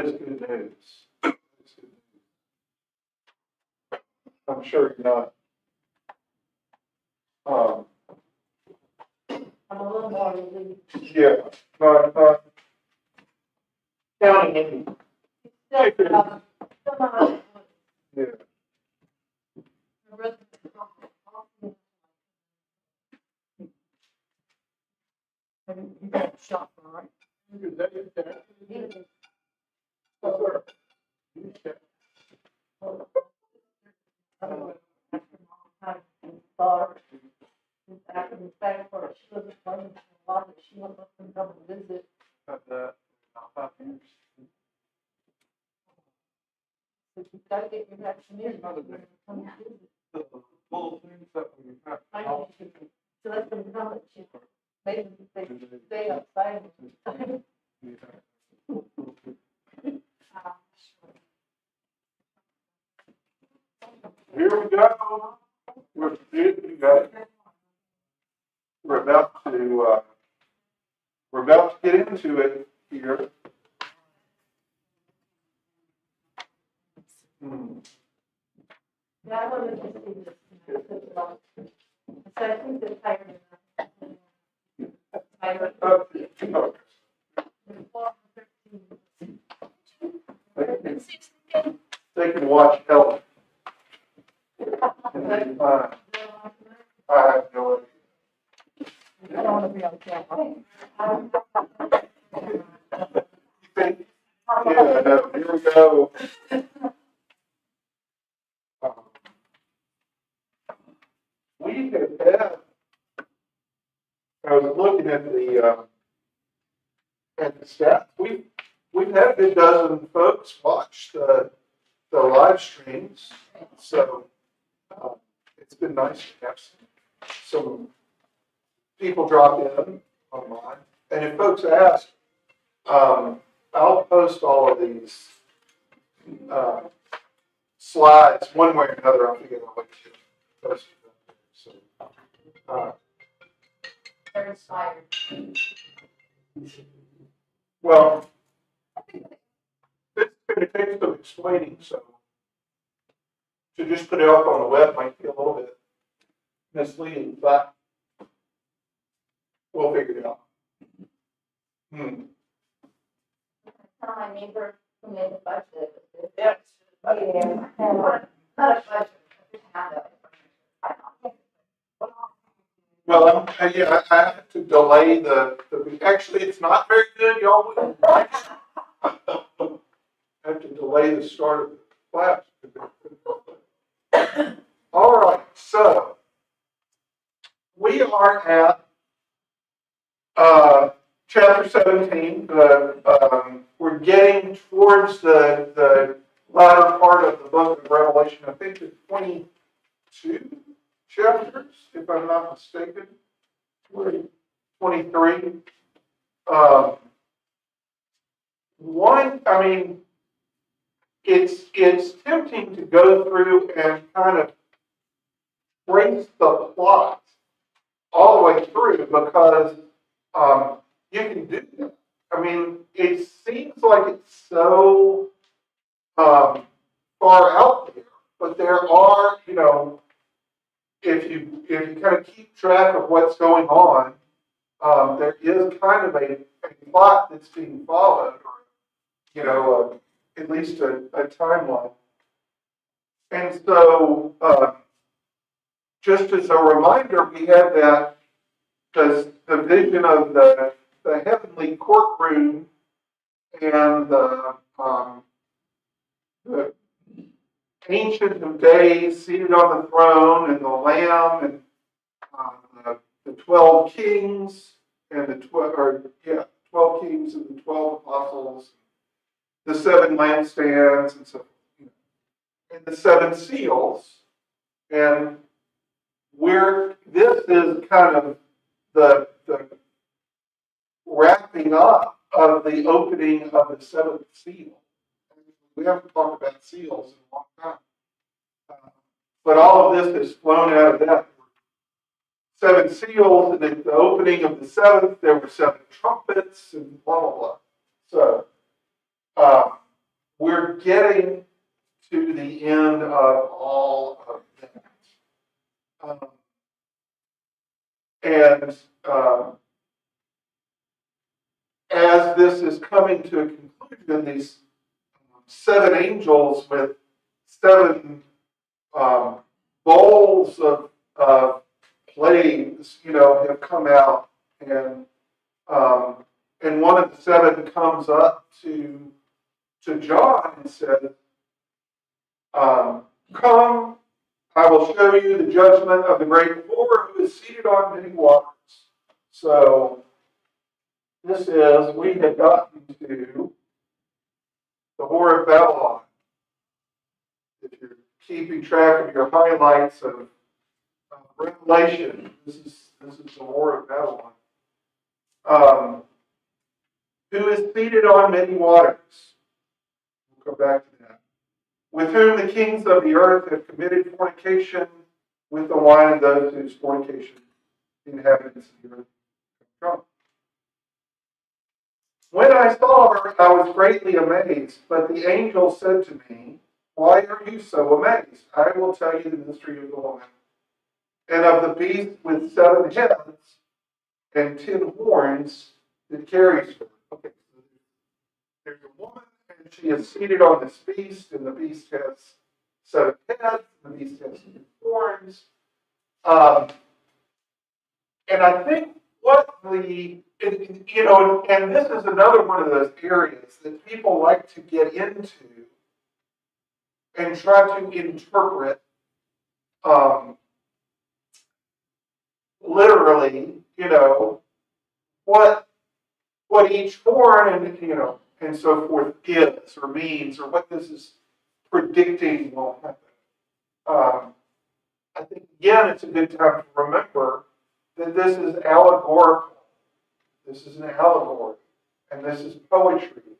is good news. It's good news. I'm sure you're not. I'm a little more relieved. Yeah, not counting any. Still not, Yeah. the rest of the company. You got a shot, all right? After the fact, for she was playing a lot, that she went up and come and visit. About that, about 5 years. So you gotta get your vaccination, or you're gonna come and visit. The little things that we have. I know she can, so that's gonna come, and she, maybe they stay outside. Here we go. We're about to get into it here. Yeah, I wanted to see this. So I think the tiger. They can watch Ellen. I have no idea. I don't wanna be on camera. Yeah, no, here we go. We have had, I was looking at the stats. We've had a good dozen folks watch the live streams, so it's been nice to have some people drop in online. And if folks ask, I'll post all of these slides one way or another. I'll figure out a way to post it. So, They're inspired. well, it's going to take some explaining, so to just put it up on the web might be a little bit misleading, but we'll figure it out. Tell my neighbor who made the budget. Yes. Yeah. Not a budget, just have it. Well, yeah, I have to delay actually, it's not very good, y'all wouldn't like it. I have to delay the start of the class. All right, so we are at chapter 17. We're getting towards the latter part of the book of Revelation. I think it's 22 chapters, if I'm not mistaken. 23. It's tempting to go through and kind of trace the plot all the way through because you can do that. I mean, it seems like it's so far out there, but there are, if you kind of keep track of what's going on, there is kind of a plot that's being followed, or at least a timeline. And so, just as a reminder, we had the vision of the heavenly courtroom and the Ancient of Days seated on the throne, and the Lamb, and the 12 kings, and the 12 kings and the 12 apostles, the 7 lampstands, and so, and the 7 seals, and this is kind of the wrapping up of the opening of the 7th seal. We haven't talked about seals in a long time. But all of this has flown out of that. 7 seals, and at the opening of the 7th, there were 7 trumpets, and blah, blah, blah. So, we're getting to the end of all of that. And as this is coming to a conclusion, these 7 angels with 7 bowls of plagues, have come out, and one of the 7 comes up to John and says, "Come, I will show you the judgment of the great whore who is seated on many waters." So this is, we have gotten to the whore of Babylon. If you're keeping track of your highlights of Revelation, this is the whore of Babylon. Who is seated on many waters. We'll come back to that. With whom the kings of the earth have committed fornication, with the wine of those whose fornication the inhabitants of the earth have drunk. When I saw her, I was greatly amazed, but the angel said to me, "Why are you so amazed? I will tell you the mystery of the woman, and of the beast with 7 heads and 10 horns that carries her." Okay, so there's a woman, and she is seated on this beast, and the beast has 7 heads, and the beast has 10 horns. And I think what and this is another one of those areas that people like to get into and try to interpret literally, what each horn and so forth is or means, or what this is predicting will happen. I think again it's a good time to remember that this is allegorical. This is an allegory, and this is poetry,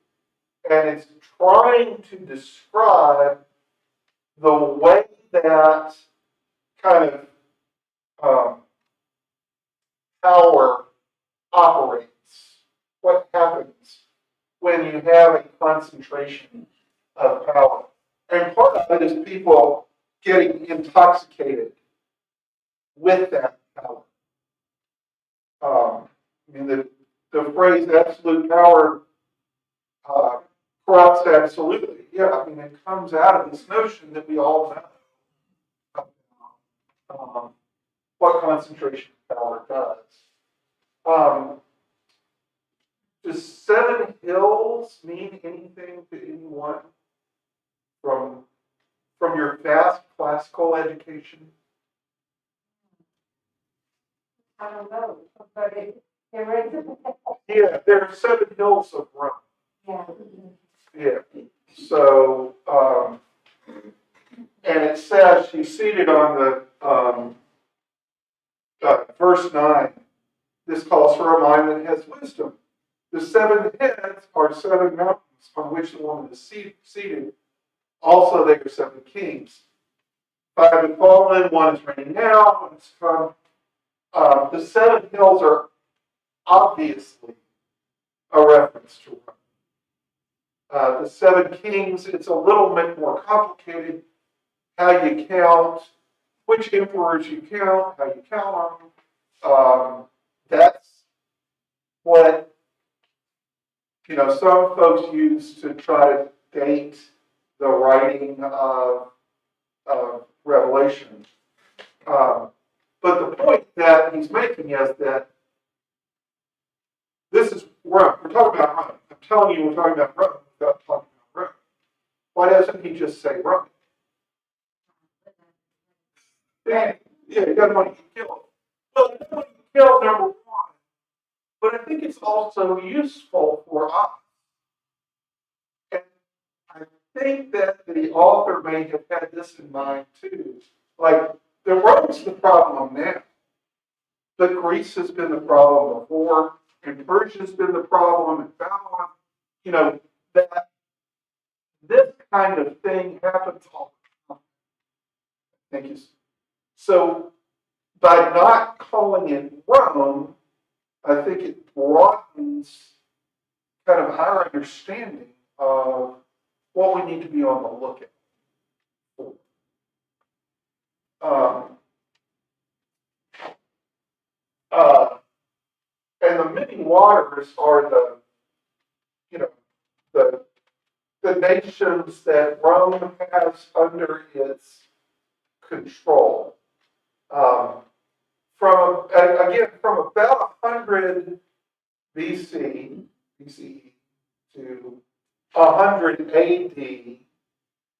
and it's trying to describe the way that kind of power operates. What happens when you have a concentration of power? And part of it is people getting intoxicated with that power. The phrase absolute power corrupts absolutely. Yeah, it comes out of this notion that we all know what concentration of power does. Does 7 hills mean anything to anyone from your vast classical education? I don't know, but there is. Yeah, there are 7 hills of Rome. Yeah. Yeah. So, and it says she's seated on the verse 9. This calls for a mind that has wisdom. The 7 heads are 7 mountains on which the woman is seated. Also, they are 7 kings. 5 have fallen, 1 is reigning now, 1 is come. The 7 hills are obviously a reference to Rome. The 7 kings, it's a little bit more complicated. How you count, which emperors you count, how you count them. That's what some folks use to try to date the writing of Revelation. But the point that he's making is that this is Rome. We're talking about Rome. I'm telling you, we're talking about Rome without talking about Rome. Why doesn't he just say Rome? Yeah, you got money to kill. Well, you got money to kill, number 1. But I think it's also useful for us. And I think that the author may have had this in mind too. Like, the Rome's the problem now. But Greece has been the problem before, and Persia's been the problem, and Babylon. That this kind of thing happens all the time. Thank you. So, by not calling it Rome, I think it broadens kind of our understanding of what we need to be on the lookout for. And the many waters are the, you know, the nations that Rome has under its control. From about 100 BCE to 100 AD,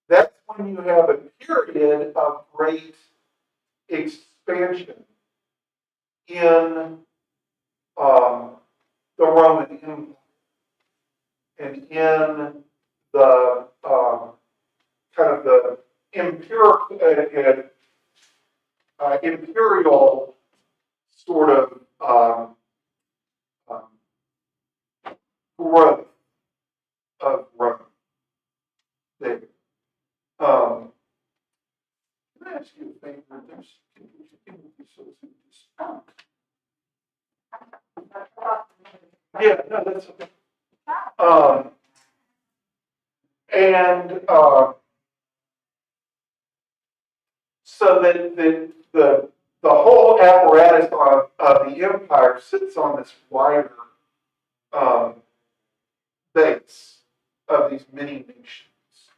that's when you have a period of great expansion in the Roman Empire and in the kind of the imperial sort of growth of Rome. There. Can I ask you a favor? Yeah, no, that's okay. So that the whole apparatus of the empire sits on this wider base of these many nations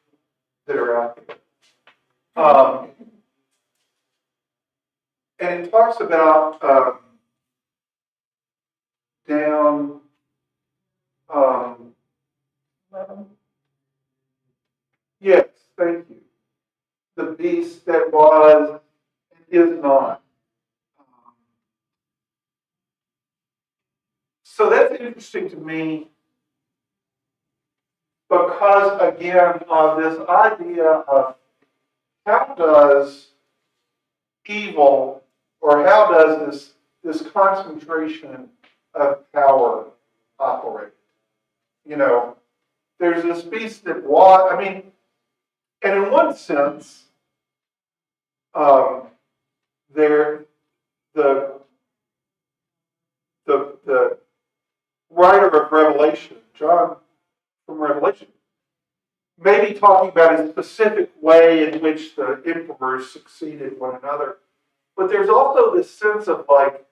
that are out there. And it talks about down yes, thank you. The beast that was and is not. So that's interesting to me because, again, of this idea of how does evil or how does this concentration of power operate? You know, there's this beast that was, I mean, and in one sense, the writer of Revelation, John from Revelation, may be talking about a specific way in which the emperors succeeded one another. But there's also this sense of like,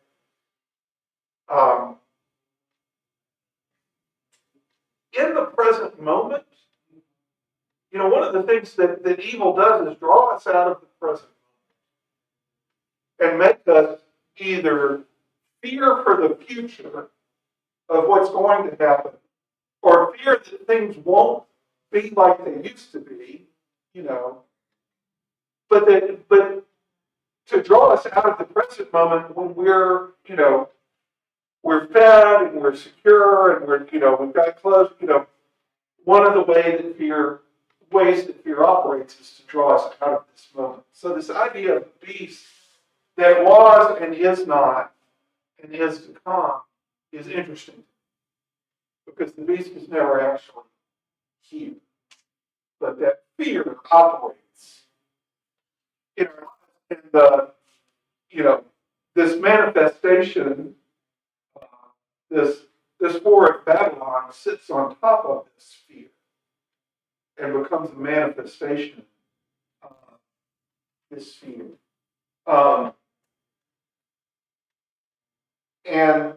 in the present moment, you know, one of the things that evil does is draw us out of the present and make us either fear for the future of what's going to happen, or fear that things won't be like they used to be, you know. But to draw us out of the present moment when we're, you know, we're fed and we're secure and we're, you know, we've got clothes, you know, one of the ways that fear operates is to draw us out of this moment. So this idea of beast that was and is not and is to come is interesting because the beast is never actually here, but that fear operates in the, you know, this manifestation, this whore of Babylon sits on top of this fear and becomes a manifestation of this fear. And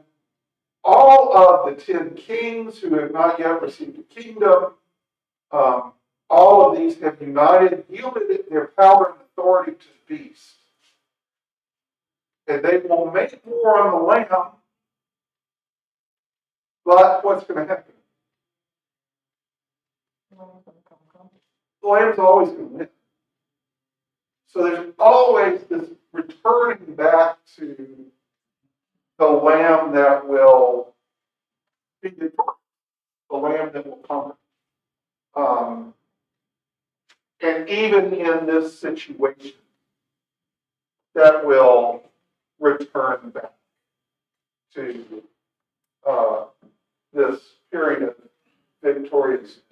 all of the 10 kings who have not yet received a kingdom, all of these have yielded their power and authority to the beast. And they will make war on the Lamb, but what's going to happen? The Lamb's always going to win. So there's always this returning back to the Lamb that will be victorious, the Lamb that will conquer. And even in this situation, that will return back to this period of victoriousness.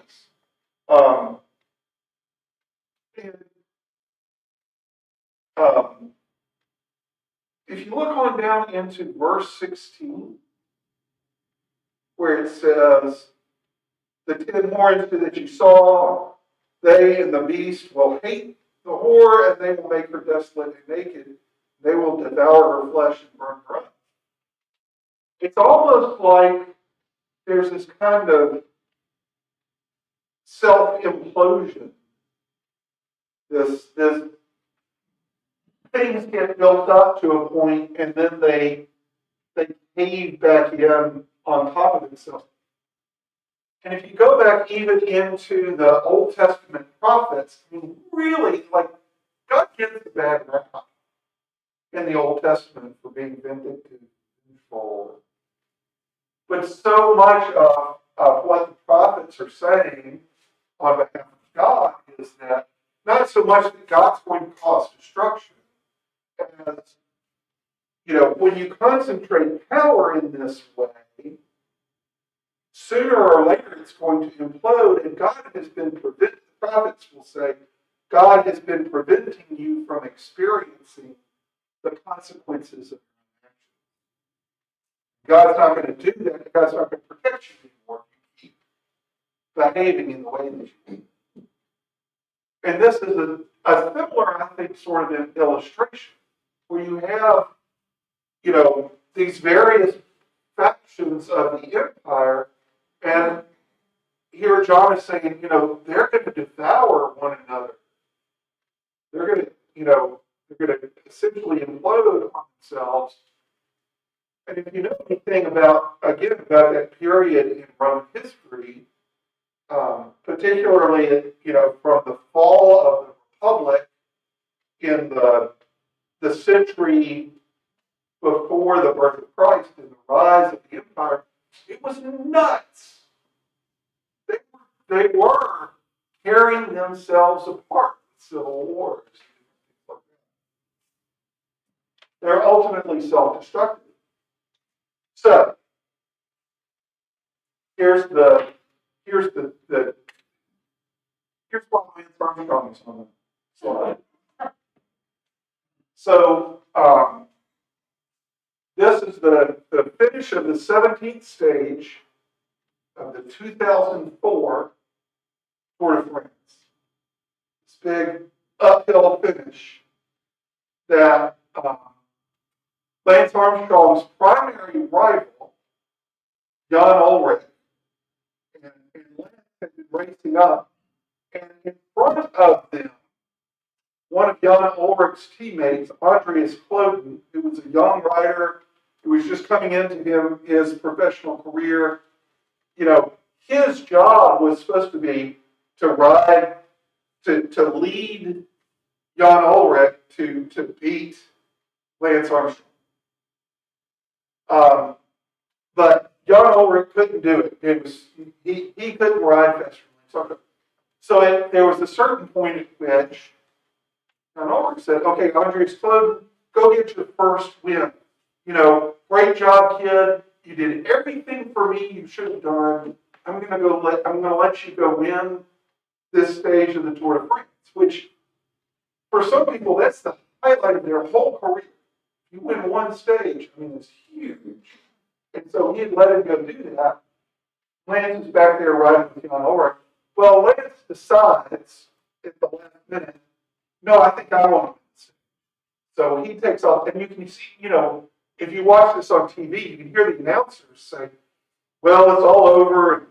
If you look on down into verse 16, where it says, the 10 horns that you saw They and the beast will hate the whore, and they will make her desolate and naked. They will devour her flesh and burn her up. It's almost like there's this kind of self-implosion. This things get built up to a point, and then they cave back in on top of themselves. And if you go back even into the Old Testament prophets, I mean, really, like, God gets a bad rap in the Old Testament for being vindictive and control. But so much of what the prophets are saying on behalf of God is that not so much that God's going to cause destruction, as, when you concentrate power in this way, sooner or later it's going to implode, and God has been preventing, the prophets will say, God has been preventing you from experiencing the consequences of your actions. God's not going to do that. God's not going to protect you anymore. You keep behaving in the way that you do. And this is a similar, I think, sort of an illustration where you have, these various factions of the empire, and here John is saying, they're going to devour one another. They're going to essentially implode on themselves. And if you know anything about that period in Roman history, particularly, from the fall of the Republic in the century before the birth of Christ and the rise of the empire, it was nuts. They were tearing themselves apart with civil wars. They're ultimately self-destructive. So here's why Lance Armstrong is on the slide. So this is the finish of the 17th stage of the 2004 Tour de France. This big uphill finish that Lance Armstrong's primary rival, Jan Ullrich, and Lance had been racing up, and in front of them, one of Jan Ullrich's teammates, Andreas Kloden, who was a young rider who was just coming into his professional career, his job was supposed to be to ride, to lead Jan Ullrich to beat Lance Armstrong. But Jan Ullrich couldn't do it. He couldn't ride faster than Lance Armstrong. So there was a certain point at which Jan Ullrich said, "Okay, Andreas Kloden, go get your first win. Great job, kid. You did everything for me you should have done. I'm gonna let you go win this stage of the Tour de France," which for some people that's the highlight of their whole career. You win one stage, it's huge. And so he had let him go do that. Lance is back there riding with Jan Ullrich. Well, Lance decides at the last minute, no, I think I want to win this. So he takes off, and you can see, if you watch this on TV, you can hear the announcers say, well, it's all over, and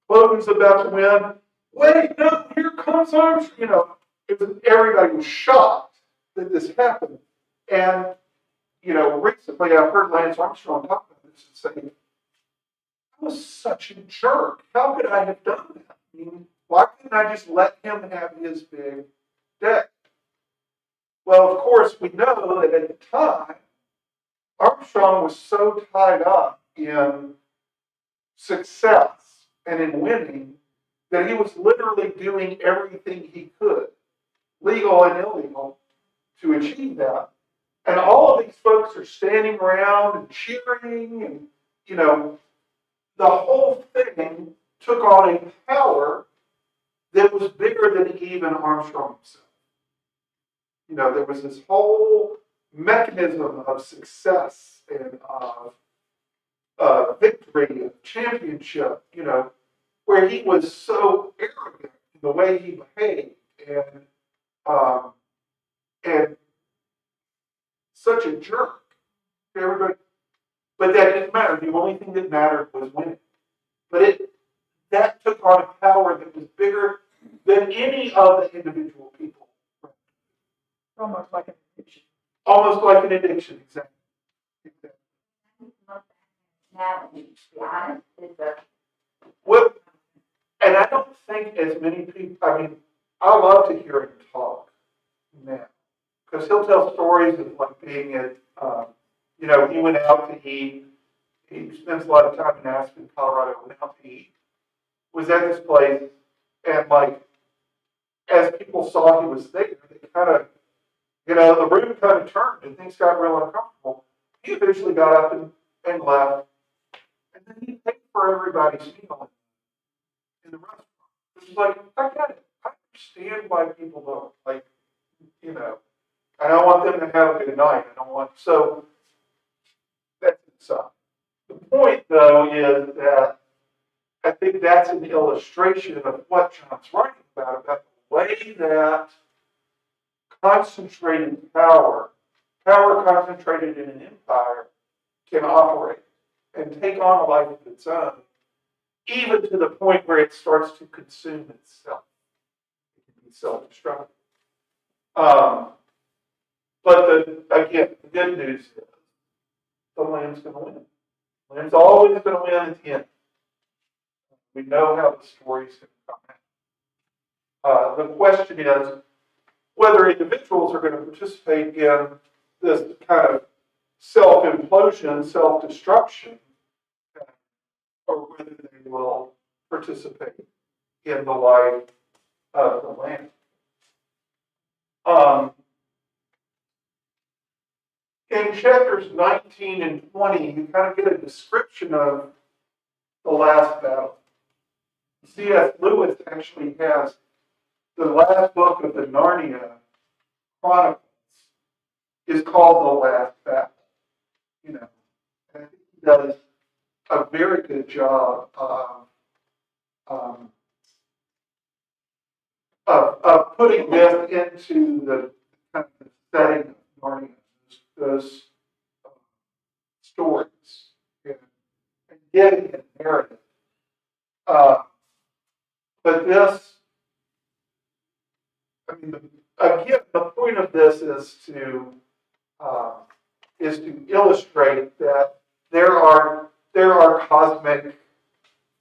Kloden's about to win. Wait, no, here comes Armstrong. Everybody was shocked that this happened. And, recently I've heard Lance Armstrong talk about this and say, I was such a jerk. How could I have done that? Why couldn't I just let him have his big day? Well, of course, we know that at the time, Armstrong was so tied up in success and in winning that he was literally doing everything he could, legal and illegal, to achieve that. And all of these folks are standing around and cheering, and, the whole thing took on a power that was bigger than even Armstrong himself. There was this whole mechanism of success and of victory, of championship, where he was so arrogant the way he behaved, um, and such a jerk to everybody. But that didn't matter. The only thing that mattered was winning. But that took on a power that was bigger than any of the individual people. Almost like an addiction. Almost like an addiction, exactly. Now, to be honest, is a. Well, and I don't think as many people, I mean, I love to hear him talk now. Because he'll tell stories of like being at, he went out to eat. He spends a lot of time in Aspen, Colorado, went out to eat. Was at this place, and like, as people saw he was there, they kind of, the room kind of turned and things got real uncomfortable. He eventually got up and left. And then he paid for everybody's meal in the restaurant. It's like, I get it. I understand why people don't. Like, and I want them to have a good night. So that's inside. The point, though, is that I think that's an illustration of what John's writing about the way that concentrated power concentrated in an empire, can operate and take on a life of its own, even to the point where it starts to consume itself. It can be self-destructive. But again, the good news is the Lamb's going to win. The Lamb's always going to win at the end. We know how the story's going to come out. The question is whether individuals are going to participate in this kind of self-implosion, self-destruction, or whether they will participate in the life of the Lamb. In chapters 19 and 20, you kind of get a description of the last battle. C.S. Lewis actually has the last book of the Narnia Chronicles is called The Last Battle. And I think he does a very good job of putting this into the kind of setting of Narnia, those stories, and getting it narrative. But this, again, the point of this is to illustrate that there are cosmic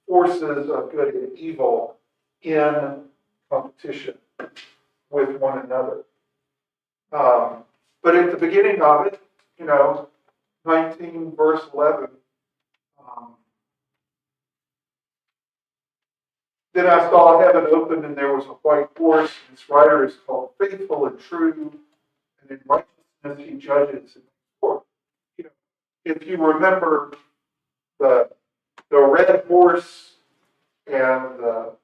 forces of good and evil in competition with one another. But at the beginning of it, 19 verse 11, then I saw heaven open, and there was a white horse, and its rider is called Faithful and True, and in righteousness he judges and court. If you remember the red horse and the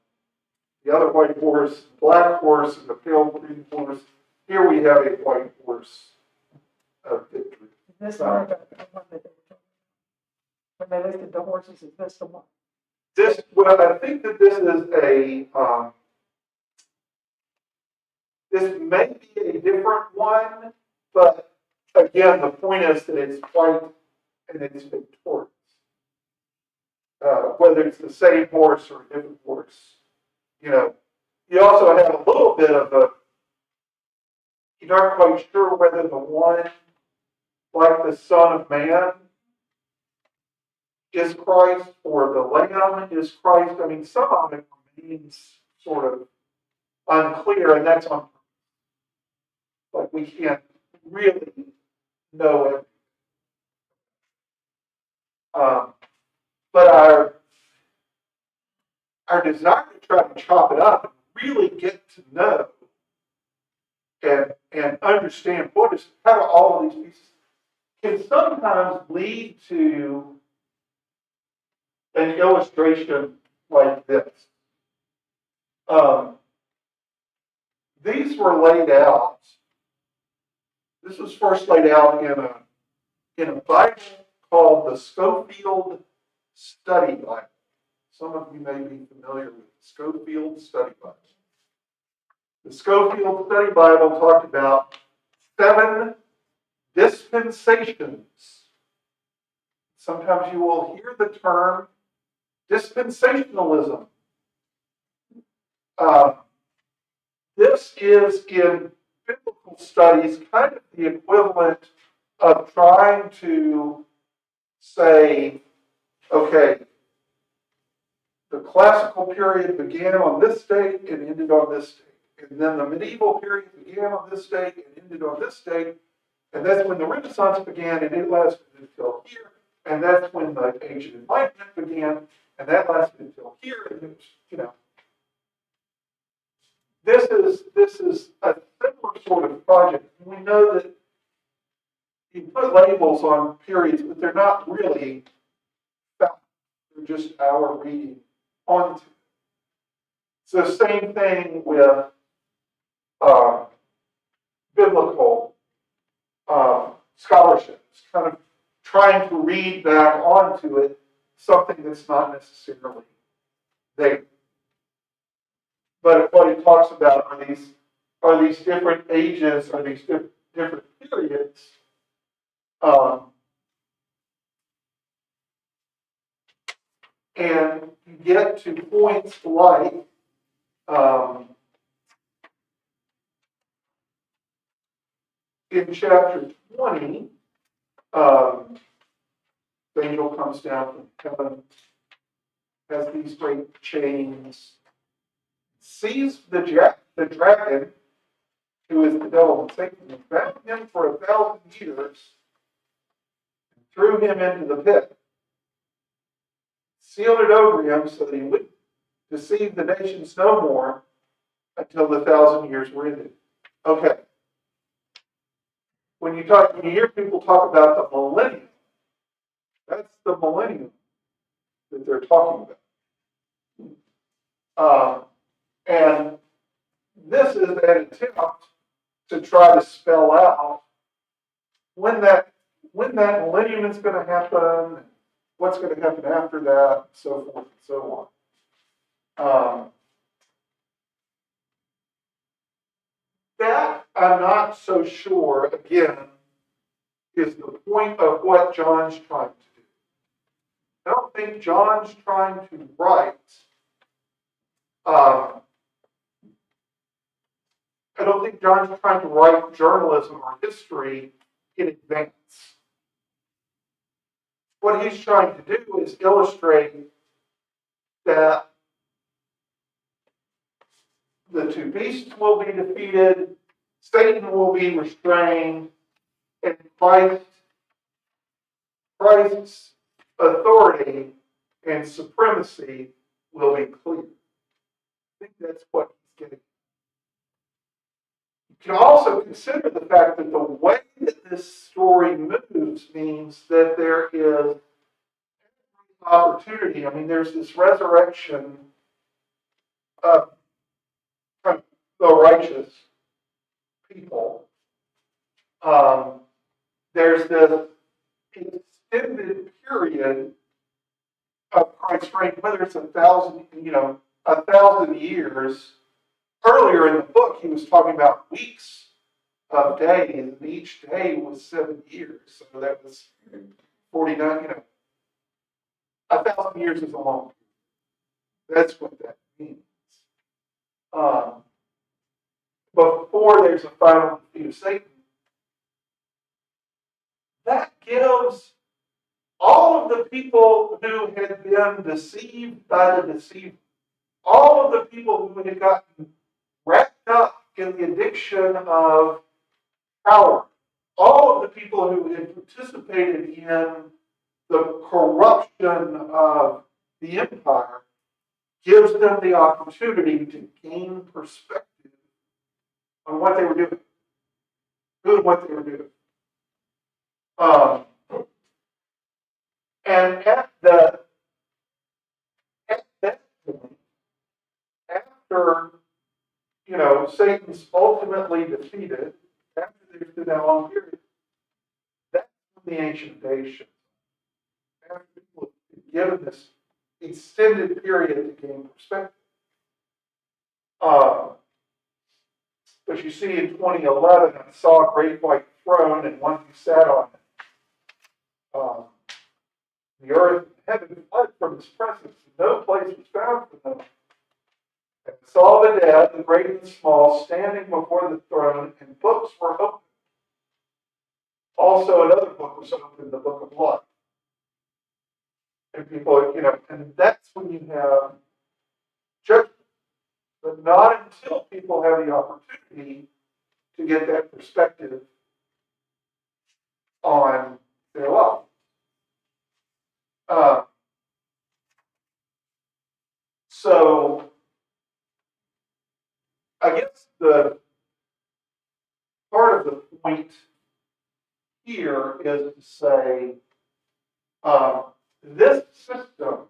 other white horse, black horse, and the pale green horse, here we have a white horse of victory. Is this one that they were talking about? When they listed the horses, is this the one? I think that this is this may be a different one, but again, the point is that it's white and it's victorious. Whether it's the same horse or a different horse, you also have a little bit of you're not quite sure whether the one, like the Son of Man, is Christ or the Lamb is Christ. Some of it remains sort of unclear, and that's on purpose. Like, we can't really know everything. But our desire to try to chop it up and really get to know and understand how do all of these pieces can sometimes lead to an illustration like this. These were laid out. This was first laid out in a Bible called the Scofield Study Bible. Some of you may be familiar with the Scofield Study Bible. The Schofield Study Bible talked about 7 dispensations. Sometimes you will hear the term dispensationalism. This is in biblical studies kind of the equivalent of trying to say, okay, the classical period began on this date and ended on this date. And then the medieval period began on this date and ended on this date. And that's when the Renaissance began and it lasted until here. And that's when the Age of Enlightenment began and that lasted until here. And it was, you know, this is a similar sort of project. We know that you put labels on periods, but they're not really fact. They're just our reading onto it. So same thing with biblical scholarship. It's kind of trying to read back onto it something that's not necessarily there. But what it talks about are these different ages, are these different periods. And you get to points like in chapter 20, the angel comes down from heaven, has these great chains, sees the dragon, who is the devil and Satan, and bound him for 1,000 years, and threw him into the pit, sealed it over him so that he wouldn't deceive the nations no more until the 1,000 years were ended. Okay. When you hear people talk about the millennium, that's the millennium that they're talking about. And this is an attempt to try to spell out when that millennium is going to happen, what's going to happen after that, so forth and so on. That I'm not so sure, again, is the point of what John's trying to do. I don't think John's trying to write, I don't think John's trying to write journalism or history in advance. What he's trying to do is illustrate that the 2 beasts will be defeated, Satan will be restrained, and Christ's authority and supremacy will be clear. I think that's what he's getting. You can also consider the fact that the way that this story moves means that there is opportunity. I mean, there's this resurrection of the righteous people. There's this extended period of Christ's reign, whether it's 1,000 years. Earlier in the book, he was talking about weeks of days, and each day was 7 years. So that was 49, 1,000 years is a long period. That's what that means. Before there's a final defeat of Satan, that gives all of the people who had been deceived by the deceiver, all of the people who had gotten wrapped up in the addiction of power, all of the people who had participated in the corruption of the empire, gives them the opportunity to gain perspective on what they were doing, who and what they were doing. And at that point, after Satan's ultimately defeated, after there's been that long period, that's when the ancient days shows. After people have given this extended period to gain perspective. But you see in 2011, I saw a great white throne and one who sat on it. The earth and heaven fled from his presence, and no place was found for them. And I saw the dead, the great and the small, standing before the throne, and books were opened. Also, another book was opened, the book of life. And people, and that's when you have judgment. But not until people have the opportunity to get that perspective on their life. So, I guess the part of the point here is to say this system,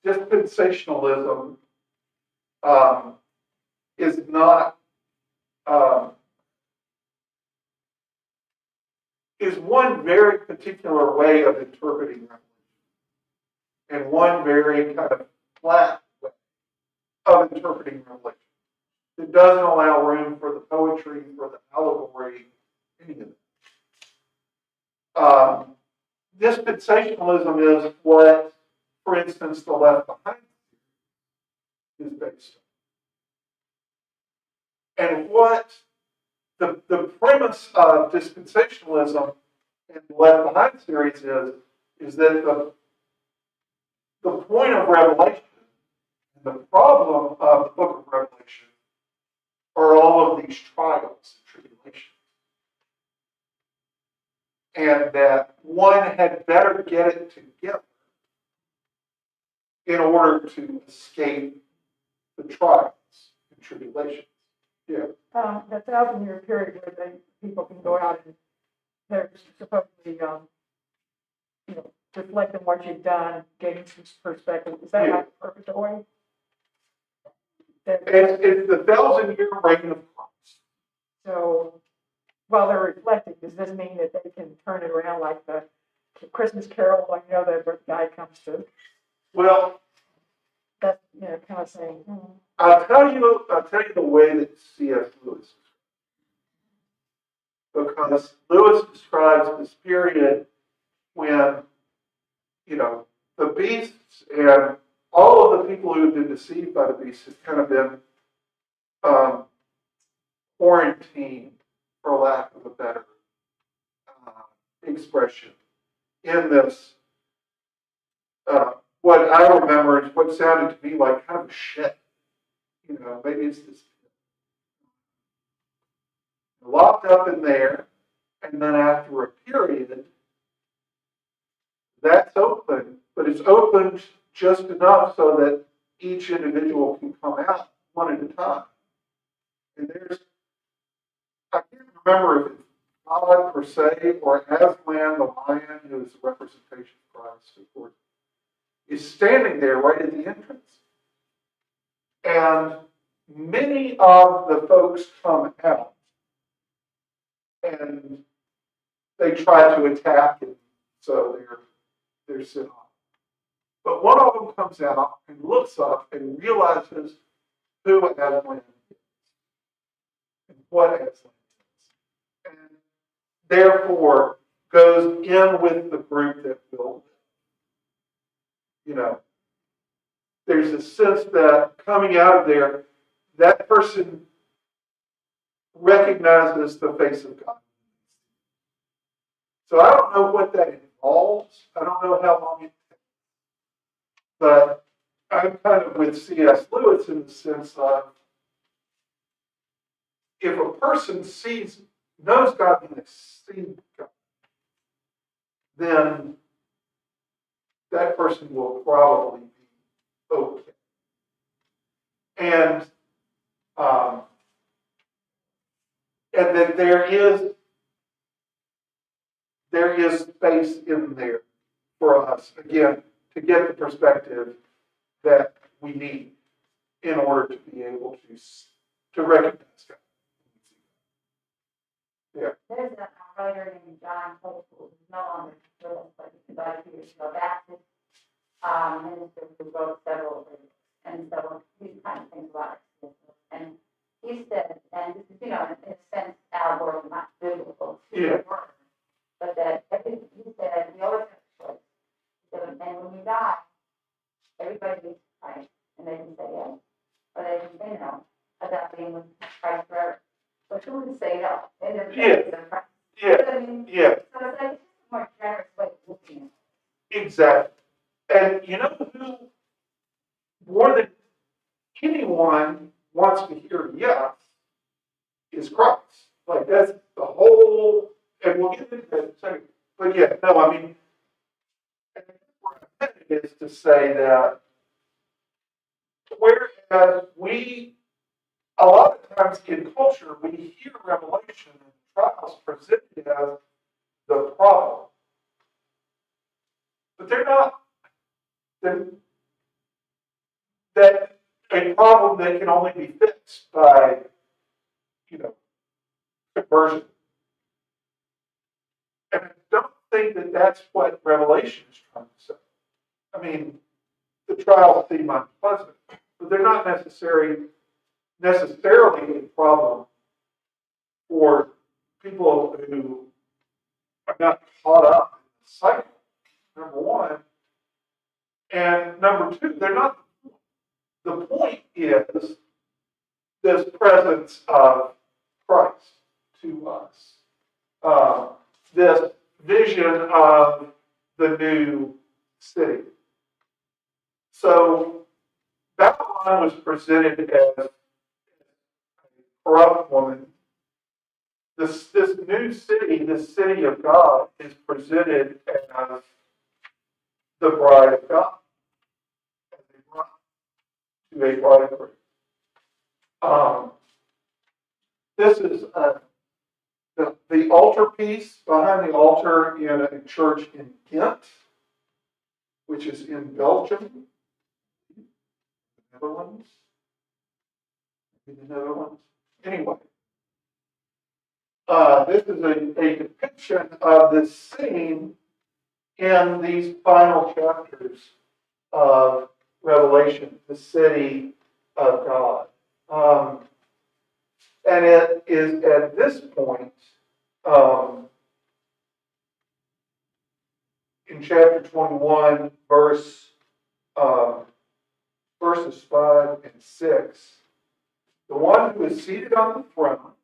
dispensationalism, is not is one very particular way of interpreting Revelation, and one very kind of flat way of interpreting Revelation. It doesn't allow room for the poetry, for the allegory, any of it. Dispensationalism is what, for instance, the Left Behind is based on. And what the premise of dispensationalism in the Left Behind series is that the point of Revelation, the problem of the book of Revelation, are all of these trials and tribulations. And that one had better get it together in order to escape the trials and tribulations. Yeah. The 1,000-year period where people can go out and they're supposedly, reflect on what you've done, gain some perspective. Is that like purgatory? It's the 1,000-year reign of Christ. So while they're reflecting, does this mean that they can turn it around like the Christmas Carol, the guy comes to? Well, that's kind of saying. I'll tell you the way that C.S. Lewis, because Lewis describes this period when the beasts and all of the people who have been deceived by the beasts have kind of been quarantined, for lack of a better expression, in this. What I remember is what sounded to me like kind of a shed. Maybe it's this locked up in there, and then after a period, that's open, but it's opened just enough so that each individual can come out one at a time. And I can't remember if it's God per se or Aslan the lion, who is the representation of Christ, of course, is standing there right at the entrance. And many of the folks come out and they try to attack him, so they're sent off. But one of them comes out and looks up and realizes who Aslan is and what Aslan is, and therefore goes in with the group that will. There's a sense that coming out of there, that person recognizes the face of God. So I don't know what that involves. I don't know how long it takes. But I'm kind of with C.S. Lewis in the sense of if a person knows God and they see God, then that person will probably be okay. And that there is space in there for us, again, to get the perspective that we need in order to be able to recognize God. Yeah. There's a writer named John Holtz, who's no longer with us, but he's about 2 years ago, Baptist minister who wrote several books. And so he kind of thinks about it. And he said yes, or they can say no about being with Christ forever. But who would say no? In their faith in Christ. You know what I mean? Yeah, So it's like it's just a more generous way of looking at it. exactly. And you know who, more than anyone wants to hear yes, is Christ. Like that's the whole, and we'll get into that in a second. But yeah, no, I mean, where I'm headed is to say that whereas a lot of times in culture, we hear revelation and trials presented as the problem. But they're not, they're, that a problem that can only be fixed by, conversion. And I don't think that that's what Revelation is trying to say. I mean, the trials seem unpleasant, but they're not necessarily a problem for people who are not caught up in the cycle, number one. And number two, they're not the point is this presence of Christ to us. This vision of the new city. So Babylon was presented as a corrupt woman. This new city, this city of God, is presented as the bride of God, as a bride to a bridegroom. This is the altarpiece behind the altar in a church in Ghent, which is in Belgium, the Netherlands. Anyway, this is a depiction of this scene in these final chapters of Revelation, the city of God. And it is at this point, in chapter 21, verses 5 and 6, the one who is seated on the throne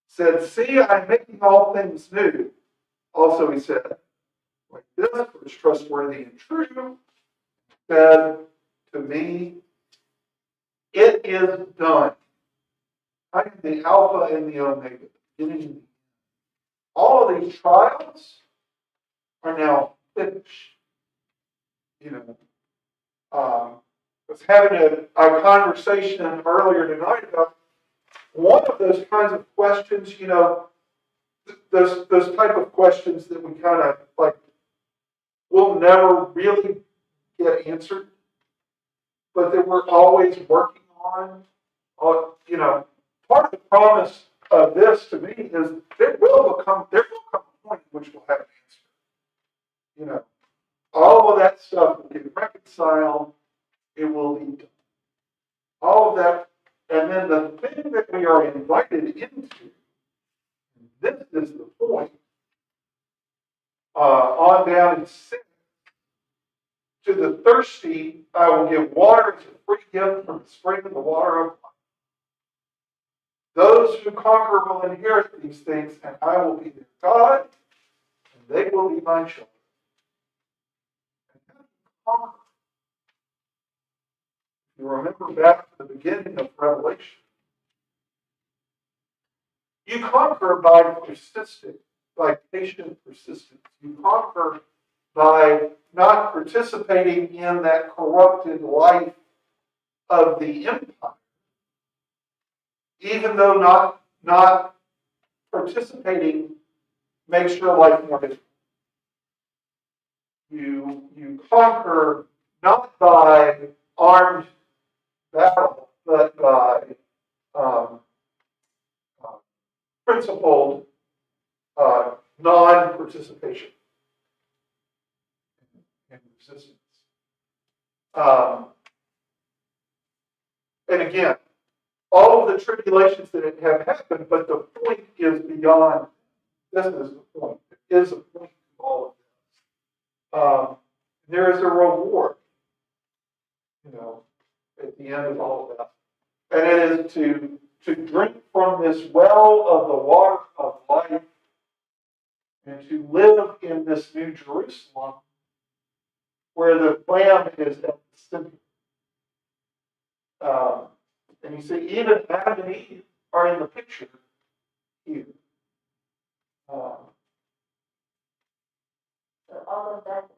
said, "See, I'm making all things new." Also, he said, "Like this, for it's trustworthy and true," said to me, "It is done. I am the Alpha and the Omega, the beginning and the end. All of these trials are now finished." I was having a conversation earlier tonight about one of those kinds of questions, those type of questions that we kind of like will never really get answered, but that we're always working on. Part of the promise of this to me is there will come a point in which we'll have an answer. All of that stuff will get reconciled. It will be done. All of that, and then the thing that we are invited into, this is the point, on down in 6, to the thirsty, I will give water as a free gift from the spring of the water of life. Those who conquer will inherit these things, and I will be their God, and they will be my children. And how do you conquer? If you remember back to the beginning of Revelation, you conquer by persisting, by patient persistence. You conquer by not participating in that corrupted life of the empire. Even though not participating makes your life more difficult. You conquer not by armed battle, but by principled non-participation and resistance. And again, all of the tribulations that have happened, but the point is beyond. This is the point. There is a point to all of this. There is a reward. know, at the end of all of that. And it is to drink from this well of the water of life and to live in this new Jerusalem where the Lamb is at the center. And you see, even Adam and Eve are in the picture here. So all of that,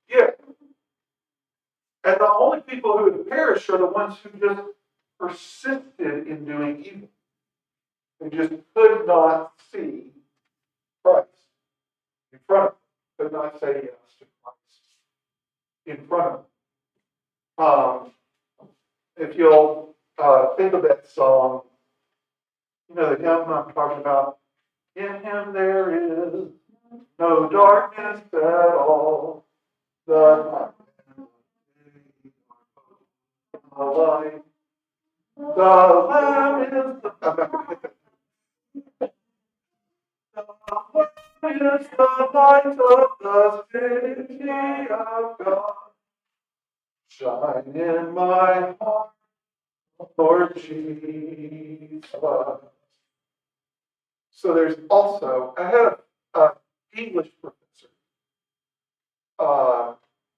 Yeah. And the only people who have perished are the ones who just persisted in doing evil. They just could not see Christ in front of them, could not say yes to Christ in front of them. If you'll think of that song, you know the hymn I'm talking about. In him there is no darkness at all. The light. The Lamb is the light of the city of God. Shine in my heart, Lord Jesus. So there's also, I had an English professor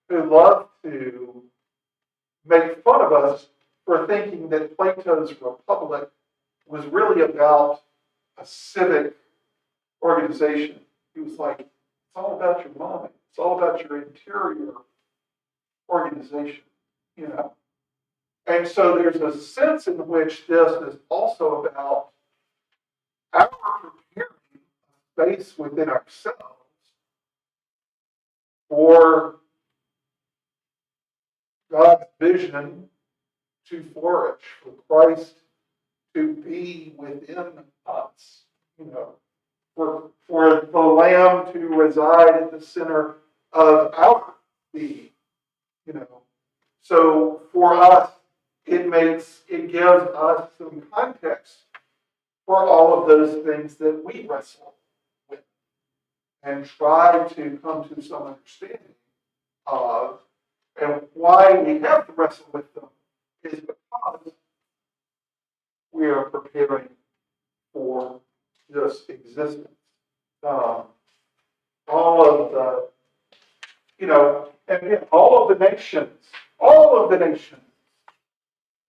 who loved to make fun of us for thinking that Plato's Republic was really about a civic organization. He was like, it's all about your mind. It's all about your interior organization, you know. And so there's a sense in which this is also about our preparing a space within ourselves for God's vision to flourish, for Christ to be within us, you know, for the Lamb to reside at the center of our being, you know. So for us, it gives us some context for all of those things that we wrestle with and try to come to some understanding of. And why we have to wrestle with them is because we are preparing for this existence. All of the, you know, and again, all of the nations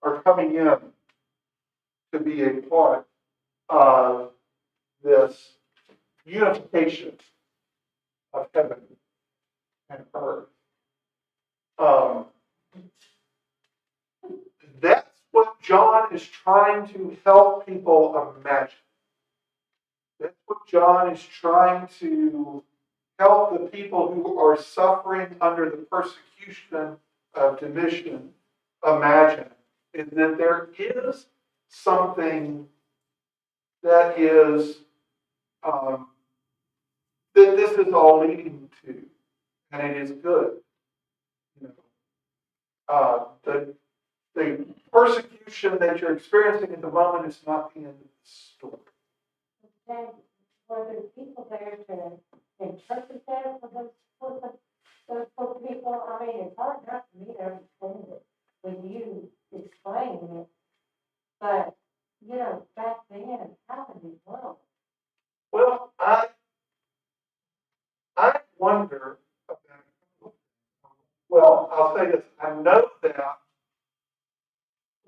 are coming in to be a part of this unification of heaven and earth. That's what John is trying to help people imagine. That's what John is trying to help the people who are suffering under the persecution of Domitian imagine, is that there is something that is that this is all leading to, and it is good. You know, the persecution that you're experiencing at the moment is not the end of the story. then were there people there to interpret that for those people? I mean, it's hard enough for me to understand it when you explain it. But, you know, back then, how in the world? Well, I wonder about, well, I'll say this, I know that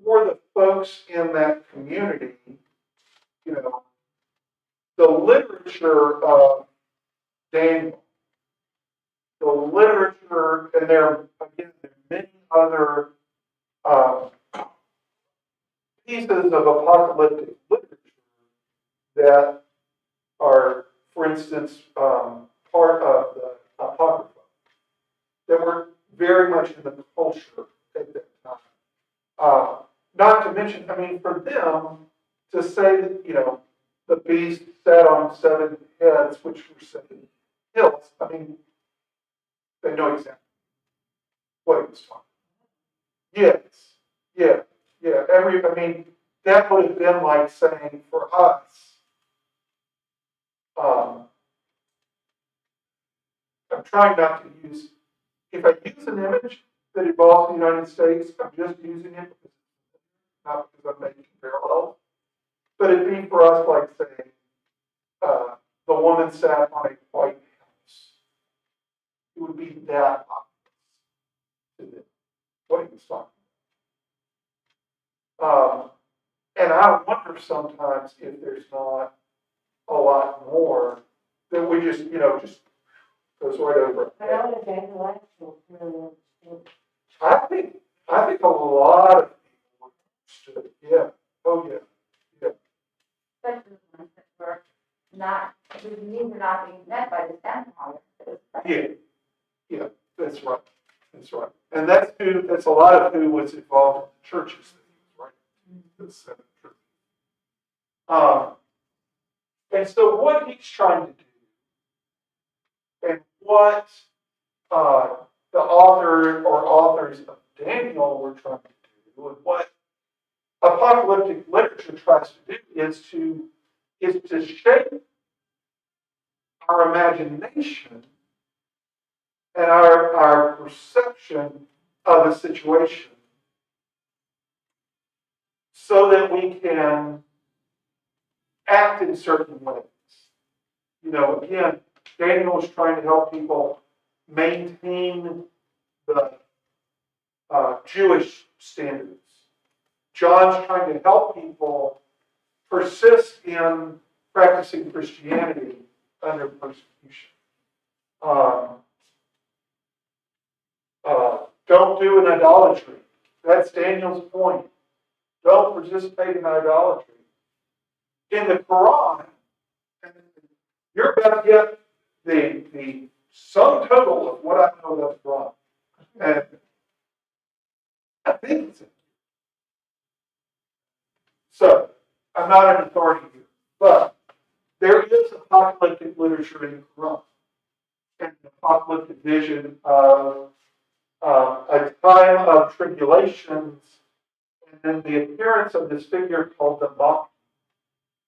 for the folks in that community, you know, the literature of Daniel, the literature, and there are many other pieces of apocalyptic literature that are, for instance, part of the Apocrypha, that were very much in the culture at that time. Not to mention, I mean, for them to say that, you know, the beast sat on 7 heads, which were 7 hills, I mean, they know exactly what he was talking about. Yes, yeah. I mean, that would have been like saying for us, I'm trying not to use, if I use an image, that involves the United States. I'm just using it because, not because I'm making parallels. But it'd be for us like saying, the woman sat on a white house. It would be that obvious to them what he was talking about. And I wonder sometimes if there's not a lot more that we just, just goes right over. But I was intellectual, really. I think a lot of people understood. Yeah. Oh yeah. Especially ones that were not, whose needs are not being met by this empire. Yeah. That's right. That's right. And that's a lot of who was involved in the churches that he was writing. The seven churches. And so what he's trying to do, and what the author or authors of Daniel were trying to do, and what apocalyptic literature tries to do is to shape our imagination and our perception of a situation so that we can act in certain ways. Again, Daniel was trying to help people maintain the Jewish standards. John's trying to help people persist in practicing Christianity under persecution. Don't do an idolatry. That's Daniel's point. Don't participate in idolatry. In the Quran, you're about to get the sum total of what I know about the Quran. And I think it's it. So, I'm not an authority here, but there is apocalyptic literature in the Quran. And an apocalyptic vision of a time of tribulations, and then the appearance of this figure called the Mahdi.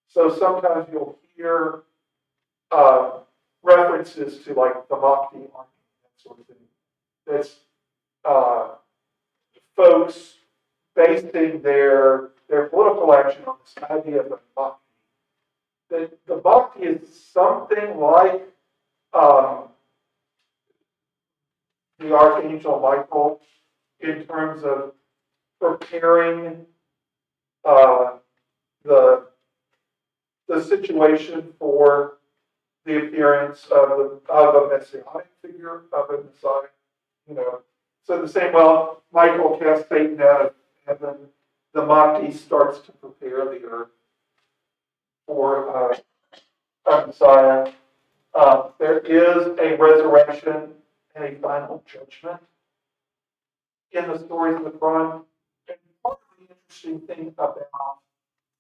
So sometimes you'll hear references to like the Mahdi army, that sort of thing. That's folks basing their political action on this idea of the Mahdi. The Mahdi is something like the Archangel Michael in terms of preparing the situation for the appearance of a messianic figure, of a Messiah. So the same way Michael casts Satan out of heaven, the Mahdi starts to prepare the earth for a Messiah. There is a resurrection and a final judgment in the stories of the Quran. And part of the interesting thing about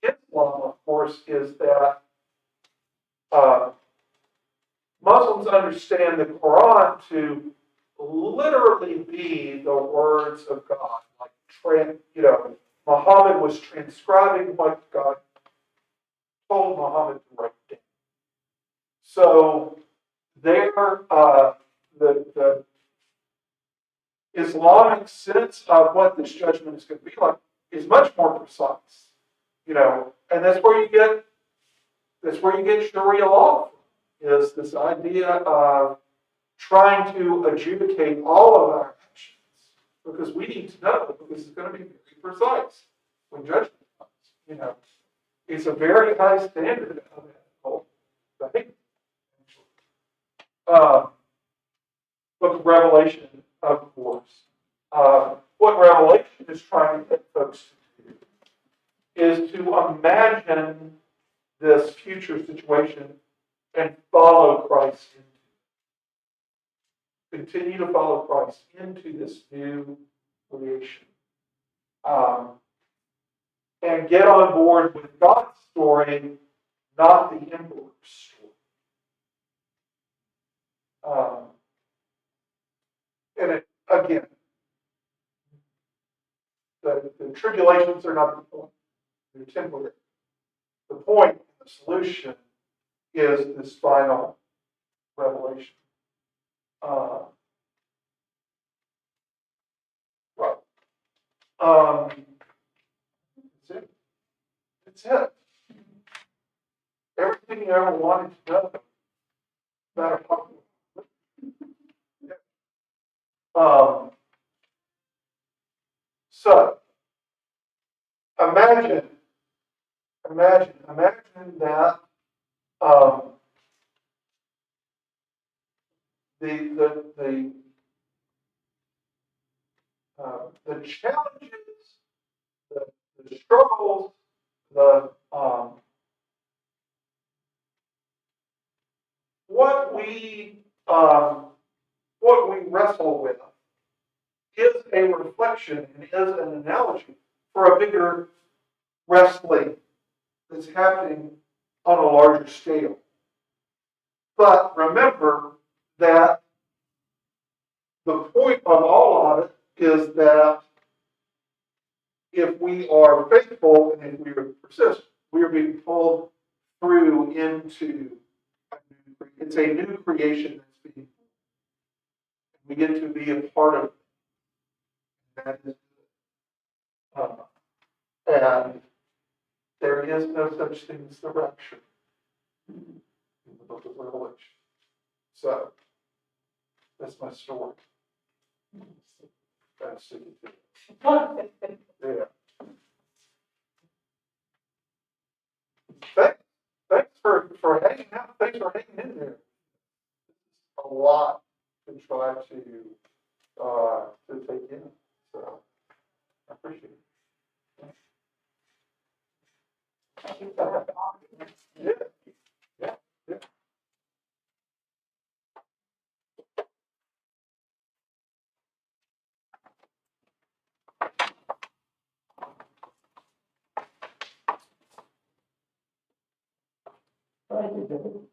Islam, of course, is that Muslims understand the Quran to literally be the words of God. Like, Muhammad was transcribing what God told Muhammad to write down. So, the Islamic sense of what this judgment is going to be like is much more precise. And that's where you get Sharia law. Is this idea of trying to adjudicate all of our actions, because we need to know, because it's going to be very precise when judgment comes. It's a very high standard of ethical behavior. Book of Revelation, of course. What Revelation is trying to get folks to do is to imagine this future situation and follow Christ continue to follow Christ into this new creation. And get on board with God's story, not the emperor's story. Again, the tribulations are not the point. They're temporary. The point, the solution, is this final revelation. that's it. That's it. Everything you ever wanted to know about a public. So, imagine that, the challenges, the struggles, the, what we wrestle with is a reflection and is an analogy for a bigger wrestling that's happening on a larger scale. But remember that the point of all of it is that if we are faithful and if we persist, we are being pulled through into it's a new creation that's being, we get to be a part of it. That is, and there is no such thing as the rapture in the book of Revelation. So, that's my story. That's it. Yeah. Thanks for hanging out. Thanks for hanging in there. A lot to try to take in. So I appreciate it. Yeah. Yeah. Yeah. Thank you, David.